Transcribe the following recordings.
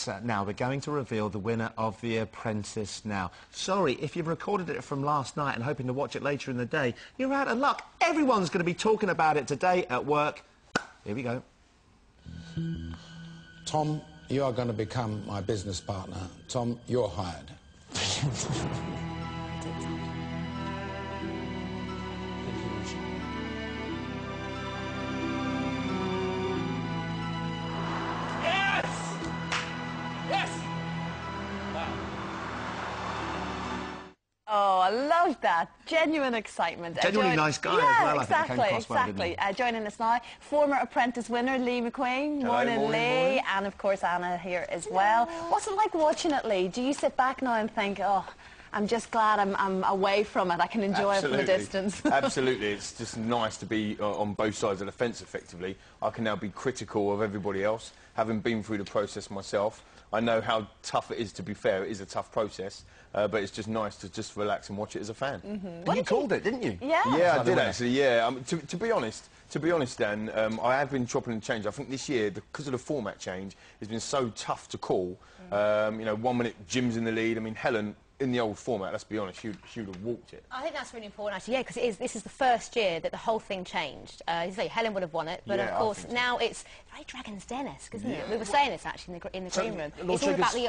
now. We're going to reveal the winner of The Apprentice now. Sorry, if you've recorded it from last night and hoping to watch it later in the day, you're out of luck. Everyone's going to be talking about it today at work. Here we go. Tom, you are going to become my business partner. Tom, you're hired. Oh, I love that. Genuine excitement. Genuinely nice guy as well, exactly, I think. Came across well, exactly. didn't he? Joining us now, former Apprentice winner Lee McQueen. Hello, morning, Lee. morning. And, of course, Anna here as well. What's it like watching it, Lee? Do you sit back now and think, oh, I'm just glad I'm away from it. I can enjoy it from a distance. Absolutely. It's just nice to be on both sides of the fence, effectively. I can now be critical of everybody else, having been through the process myself. I know how tough it is, to be fair. It is a tough process, but it's just nice to just relax and watch it as a fan. Well, you called it, didn't you? Yeah. Yeah, I did actually, yeah. To be honest, Dan, I have been chopping and changing. I think this year, because of the format change, it's been so tough to call. You know, 1 minute Jim's in the lead. I mean, Helen, in the old format, let's be honest, she would have walked it. I think that's really important, actually, yeah, because this is the first year that the whole thing changed. You say Helen would have won it, but Yeah, of course now it's very Dragon's Den-esque, isn't it? We were saying this actually in the green room. It's all about the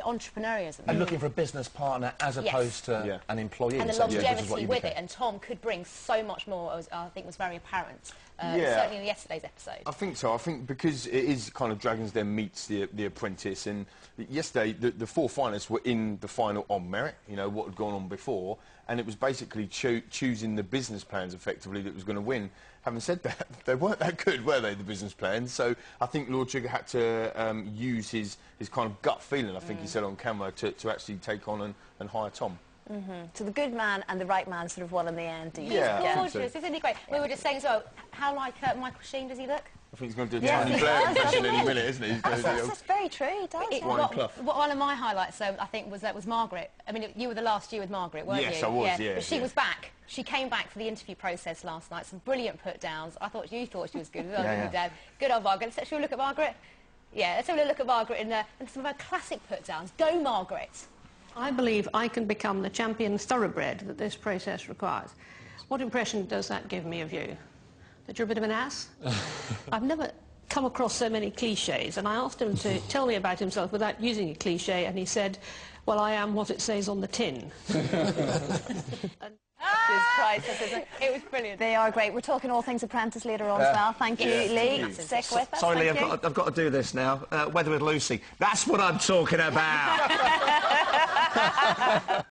entrepreneurialism. And looking for a business partner as opposed to an employee. And the essentially, longevity which is what you with became. it, and Tom could bring so much more, as I think was very apparent, Yeah. certainly in yesterday's episode. I think so. I think because it is kind of Dragon's Den meets the Apprentice, and yesterday the four finalists were in the final on merit, you know, what had gone on before, and it was basically choosing the business plans effectively that was going to win. Having said that, they weren't that good, were they, the business plans? So I think Lord Sugar had to use his kind of gut feeling, I think he said on camera, to actually take on and hire Tom. So the good man and the right man sort of won in the end. Do you Yeah, think? I think so. Gorgeous, isn't he great? We were just saying as well, how like Michael Sheen does he look? I think he's going to do a Yes, Tony he Blair does, impression doesn't any he? minute, isn't he? He's gonna do That's very true, he does. One of my highlights, I think, was Margaret. I mean, you were the last year with Margaret, weren't you? Yes, I was, yeah, But she yeah. was back. She came back for the interview process last night. Some brilliant put-downs. I thought you thought she was good. Good old Margaret. Shall we look at Margaret? Yeah, let's have a look at Margaret and some of her classic put-downs. Go, Margaret. I believe I can become the champion thoroughbred that this process requires. What impression does that give me of you? That you're a bit of an ass? I've never come across so many cliches, and I asked him to tell me about himself without using a cliche, and he said, well, I am what it says on the tin. It was brilliant. They are great. We're talking all things Apprentice later on as well. Thank you, Lee. Stick with us. Sorry, Lee, I've got to do this now. Weather with Lucy. That's what I'm talking about.